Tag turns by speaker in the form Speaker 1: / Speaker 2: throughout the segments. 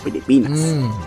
Speaker 1: Pilipinas.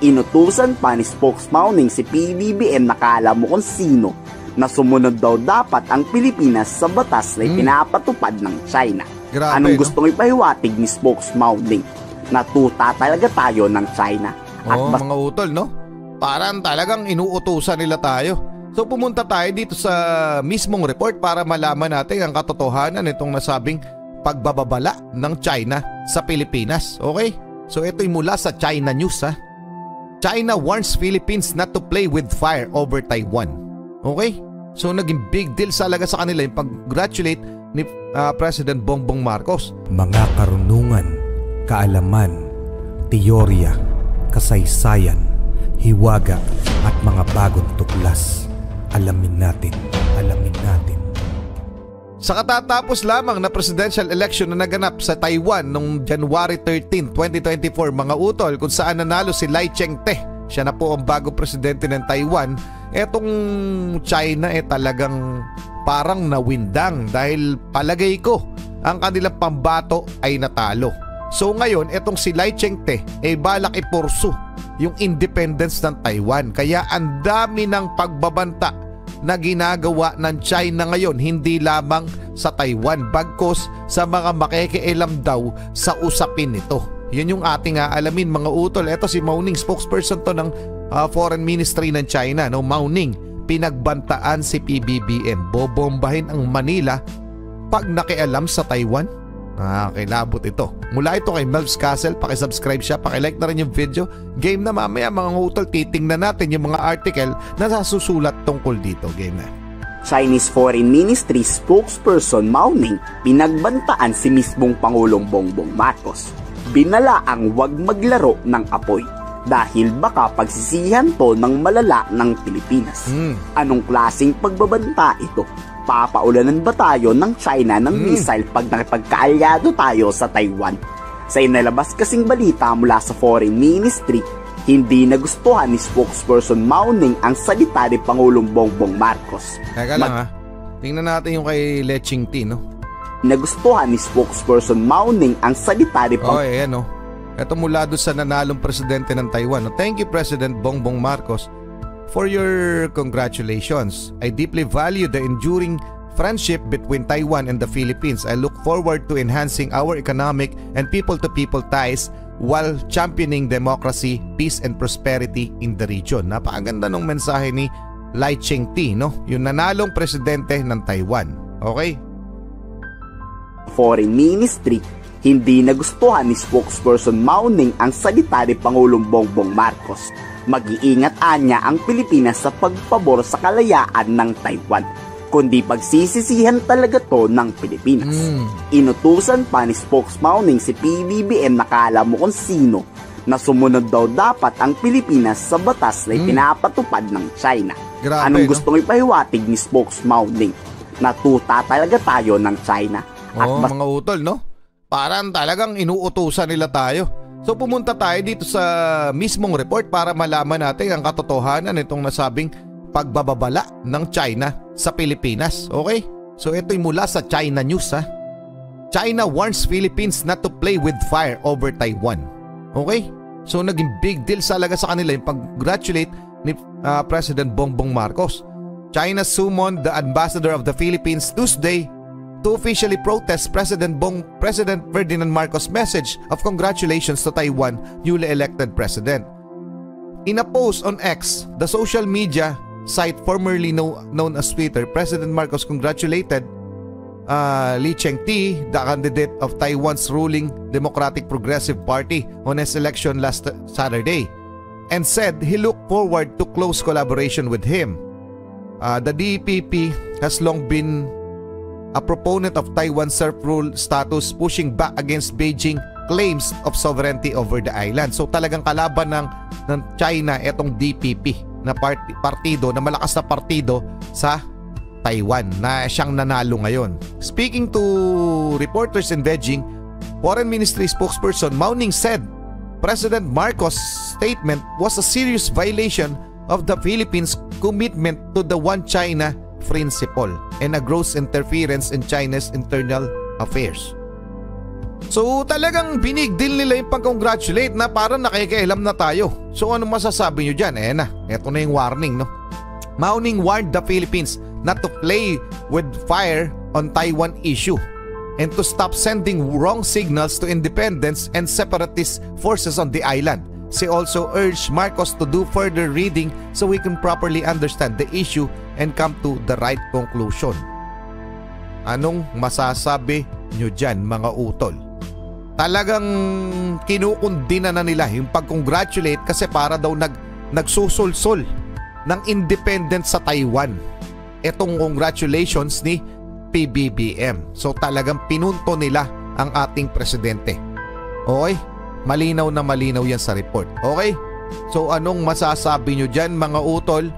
Speaker 1: Inutusan pa ni spokesman si PBBM na kala mo kung sino na sumunod daw dapat ang Pilipinas sa batas na pinapatupad ng China.
Speaker 2: Grabe,
Speaker 1: Anong gustong ipahiwatig ni spokesman? Natuta talaga tayo ng China. At
Speaker 2: mga utol, no? Parang talagang inuutusan nila tayo. So pumunta tayo dito sa mismong report para malaman natin ang katotohanan nitong nasabing pagbababala ng China sa Pilipinas. Okay? So ito'y mula sa China News, ha? China warns Philippines not to play with fire over Taiwan. Okay? So naging big deal talaga sa kanila yung pag-congratulate ni President Bongbong Marcos.
Speaker 3: Mga karunungan, kaalaman, teorya, kasaysayan, hiwaga at mga bagong tuklas. Alamin natin.
Speaker 2: Sa katatapos lamang na presidential election na naganap sa Taiwan noong January 13, 2024, mga utol, kung saan nanalo si Lai Ching-te, siya na po ang bagong presidente ng Taiwan, etong China talagang parang nawindang dahil palagay ko ang kanilang pambato ay natalo. So ngayon, etong si Lai Ching-te balak ipursu yung independence ng Taiwan. Kaya ang dami ng pagbabanta na ginagawa ng China ngayon, hindi lamang sa Taiwan, bagkos sa mga makikialam daw sa usapin nito. Yun yung ating alamin, mga utol. Ito si Mao Ning, spokesperson to ng Foreign Ministry ng China. No? Mao Ning, pinagbantaan si PBBM. Bobombahin ang Manila pag nakialam sa Taiwan. Kilabot ito. Mula ito kay Melvs Castle. Pakisubscribe siya, pakilike na rin yung video. Game na mamaya, mga utol. Titingnan natin yung mga article na nasusulat tungkol dito. Game na.
Speaker 1: Chinese Foreign Ministry spokesperson Mao Ning pinagbantaan si mismong Pangulong Bongbong Marcos. Binala ang wag maglaro ng apoy dahil baka pagsisihan to ng malala ng Pilipinas. Anong klaseng pagbabanta ito? Papaulanan ba tayo ng China ng missile pag nakipagkaalyado tayo sa Taiwan? Sa inalabas kasing balita mula sa Foreign Ministry, hindi nagustuhan ni spokesperson Mao Ning ang salita ni Pangulong Bongbong Marcos.
Speaker 2: Teka lang tingnan natin yung kay Le Ching-te, no?
Speaker 1: Nagustuhan ni spokesperson Mao Ning ang salita ni
Speaker 2: Pangulong. Ito mula doon sa nanalong presidente ng Taiwan. Thank you, President Bongbong Marcos, for your congratulations. I deeply value the enduring friendship between Taiwan and the Philippines. I look forward to enhancing our economic and people-to-people ties while championing democracy, peace, and prosperity in the region. Napakaganda ng mensahe ni Lai Ching-te, no? Yung nanalong presidente ng Taiwan. Okay?
Speaker 1: Foreign Ministry, hindi nagustuhan ni spokesperson Mao Ning ang salita ni Pangulong Bongbong Marcos. Mag-iingat anya ang Pilipinas sa pagpabor sa kalayaan ng Taiwan, kundi pagsisisihan talaga to ng Pilipinas. Inutusan pa ni spokesman si PBBM na kala mo kung sino na sumunod daw dapat ang Pilipinas sa batas na pinapatupad ng China.
Speaker 2: Grabe,
Speaker 1: anong gustong ipahiwatig ni spokesman? Natuta talaga tayo ng China. At
Speaker 2: mga utol, no? Parang talagang inuutusan nila tayo. So pumunta tayo dito sa mismong report para malaman natin ang katotohanan nitong nasabing pagbababala ng China sa Pilipinas. Okay? So ito'y mula sa China News, ha? China warns Philippines not to play with fire over Taiwan. Okay? So naging big deal talaga sa kanila yung pag-congratulate ni President Bongbong Marcos. China summoned the ambassador of the Philippines Tuesday to officially protest President Ferdinand Marcos' message of congratulations to Taiwan newly elected president. In a post on X, the social media site formerly known as Twitter, President Marcos congratulated Li Ching-te, the candidate of Taiwan's ruling Democratic Progressive Party, on his election last Saturday, and said he looked forward to close collaboration with him. The DPP has long been a proponent of Taiwan's self-rule status, pushing back against Beijing claims of sovereignty over the island. So talagang kalaban ng China itong DPP na partido, na malakas na partido sa Taiwan na siyang nanalo ngayon. Speaking to reporters in Beijing, Foreign Ministry spokesperson Mao Ning said President Marcos' statement was a serious violation of the Philippines' commitment to the One China principle and a gross interference in China's internal affairs. So talagang big deal nila yung pang-congratulate na parang nakikialam na tayo. So ano masasabi nyo dyan? Eto na yung warning, no? Mao-Ning warned the Philippines not to play with fire on Taiwan issue and to stop sending wrong signals to independence and separatist forces on the island. She also urged Marcos to do further reading so we can properly understand the issue and come to the right conclusion. Anong masasabi nyo dyan, mga utol? Talagang kinukundina na nila yung pag-congratulate kasi para daw nagsusulsol ng independence sa Taiwan. Etong congratulations ni PBBM. So talagang pinunto nila ang ating presidente. Okay? Malinaw na malinaw yan sa report. Okay? So anong masasabi nyo dyan, mga utol?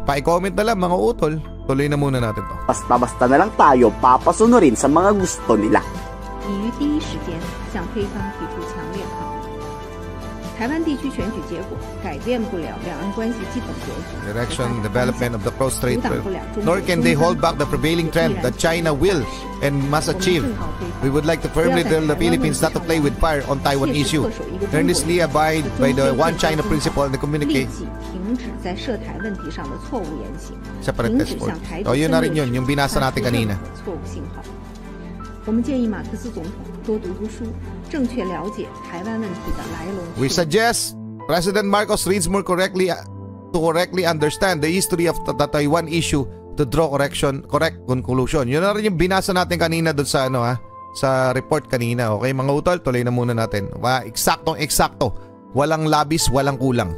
Speaker 2: Pa-comment na lang, mga utol. Tuloy na muna natin to.
Speaker 1: Basta-basta na lang tayo papasunurin sa mga gusto nila.
Speaker 4: 已于第一时间向黑方提出强烈抗议。台湾地区选举结果改变不了两岸关系基本格局。
Speaker 2: Direction development of the cross-strait, nor can they hold back the prevailing trend that China will and must achieve. We would like to firmly tell the Philippines not to play with fire on Taiwan issue. Earnestly abide by the One China principle and the communicate.
Speaker 4: 停止在涉台问题上的错误言行，
Speaker 2: Separatist force. Yun na rin yun, yung binasa natin kanina.
Speaker 4: 错误信号。我们建议马克思总统多读读书，正确了解台湾问题的来龙去脉。
Speaker 2: We suggest President Marcos reads more correctly to correctly understand the history of the Taiwan issue to draw correct conclusion. Yun na rin yung binasa natin kanina doon sa sa report kanina. Okay, mga utol, tuloy na muna natin. Eksaktong-eksakto. Walang labis, walang kulang.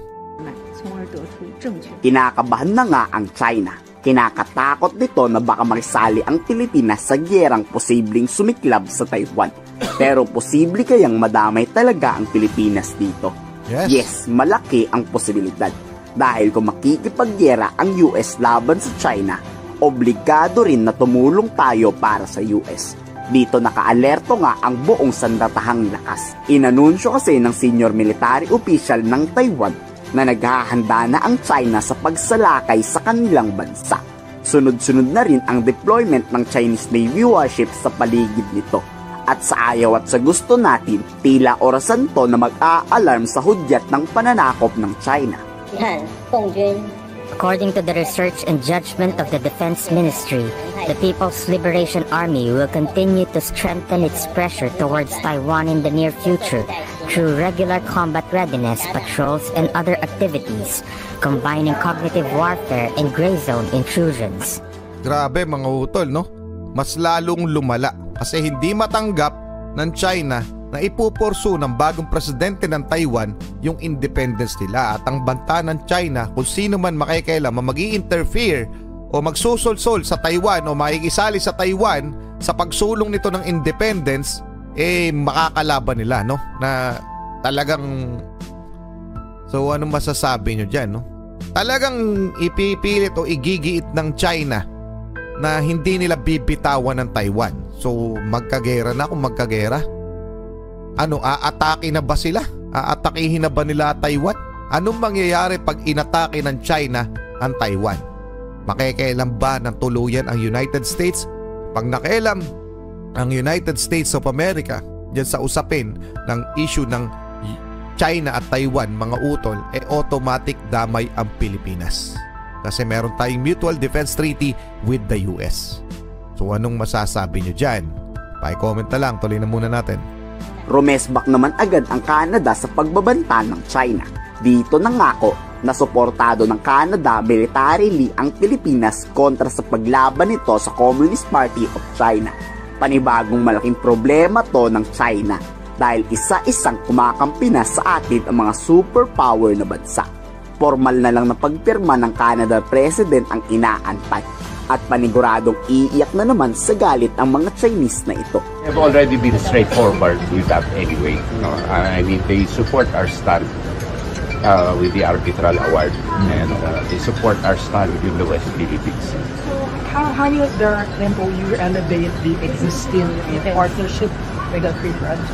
Speaker 1: Kinakabahan na nga ang China. Kinakatakot nito na baka makisali ang Pilipinas sa gyerang posibleng sumiklab sa Taiwan. Pero posible kayang madamay talaga ang Pilipinas dito? Yes, malaki ang posibilidad. Dahil kung makikipagyera ang US laban sa China, obligado rin na tumulong tayo para sa US. Dito nakaalerto nga ang buong sandatahang lakas. Inanunsyo kasi ng senior military official ng Taiwan na naghahanda na ang China sa pagsalakay sa kanilang bansa. Sunod-sunod na rin ang deployment ng Chinese Navy warships sa paligid nito. At sa ayaw at sa gusto natin, tila orasan to na mag-a-alarm sa hudyat ng pananakop ng China.
Speaker 5: According to the research and judgment of the Defense Ministry, the People's Liberation Army will continue to strengthen its pressure towards Taiwan in the near future through regular combat readiness patrols and other activities, combining cognitive warfare and gray zone intrusions.
Speaker 2: Grabe mga utol, no? Mas lalong lumala kasi hindi matanggap ng China na ipupursu ng bagong presidente ng Taiwan yung independence nila. At ang banta ng China kung sino man makikailan mag-i-interfere o magsusulsol sa Taiwan o makikisali sa Taiwan sa pagsulong nito ng independence, makakalaban nila, no? Na talagang, so anong masasabi nyo dyan, no? Talagang ipipilit o igigiit ng China na hindi nila bibitawan ng Taiwan. So magkagera na kung magkagera. Aatake na ba sila? Aatakihin na ba nila Taiwan? Anong mangyayari pag inatake ng China ang Taiwan? Makikailan ba ng tuluyan ang United States? Pag nakailam ang United States of America dyan sa usapin ng issue ng China at Taiwan, mga utol, automatic damay ang Pilipinas. Kasi meron tayong Mutual Defense Treaty with the US. So anong masasabi nyo dyan? Pa-comment na lang, tuloy na muna natin.
Speaker 1: Rumesbak naman agad ang Canada sa pagbabanta ng China. Dito nangako na suportado ng Canada militarily ang Pilipinas kontra sa paglaban nito sa Communist Party of China. Panibagong malaking problema to ng China dahil isa-isang kumakampi na sa atin ang mga superpower na bansa. Formal na lang na pagpirma ng Canada President ang inaantay at paniguradong iiyak na naman sa galit ang mga Chinese na ito.
Speaker 6: Have already been straightforward with that anyway. I mean, they support our stand with the arbitral award and they support our stand in the West Philippines.
Speaker 7: How will the MOU elevate the existing partnership with the free trade?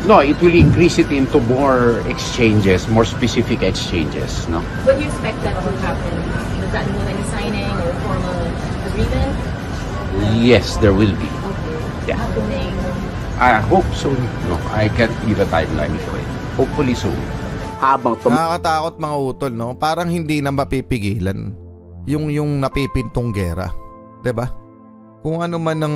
Speaker 6: No, it will increase it into more exchanges, more specific exchanges. No.
Speaker 8: What do you expect that will happen? Does that mean any signing or formal agreement?
Speaker 6: Yes, there will be.
Speaker 8: Okay.
Speaker 6: Yeah.
Speaker 8: Happening
Speaker 6: I hope soon. No, I can't give a timeline for it. Hopefully soon.
Speaker 1: Habang
Speaker 2: Nakakatakot mga utol, no? Parang hindi na mapipigilan yung napipintong gera. 'Di ba? Kung ano man ang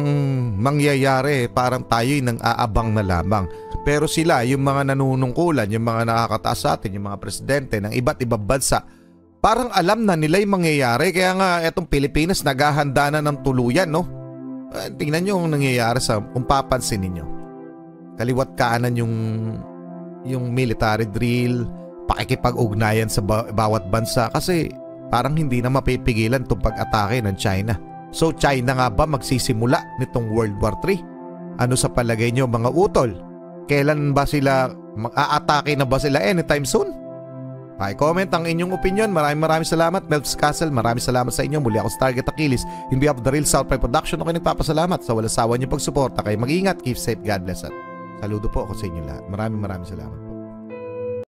Speaker 2: mangyayari, parang tayo'y nang aabang na lamang. Pero sila, yung mga nanunungkulan, yung mga nakakataas sa atin, yung mga presidente ng iba't ibang bansa, parang alam na nila yung mangyayari. Kaya nga etong Pilipinas naghahanda na ng tuluyan, no? Tingnan nyo yung nangyayari kung papansin ninyo. Kaliwat kanan yung military drill, pakikipag-ugnayan sa bawat bansa kasi parang hindi na mapipigilan itong pag-atake ng China. So China nga ba magsisimula nitong World War III? Ano sa palagay nyo mga utol? Kailan ba sila mag-aatake na ba sila anytime soon? Paki-comment ang inyong opinion. Maraming salamat. Melvs Castle, maraming salamat sa inyo. Muli ako sa Target Achilles. In behalf of the Real South Pride Production, ako nagpapasalamat sa walang sawa niyong pagsuporta. Kayo mag-ingat, keep safe, God bless at saludo po ako sa inyo lahat. Maraming salamat.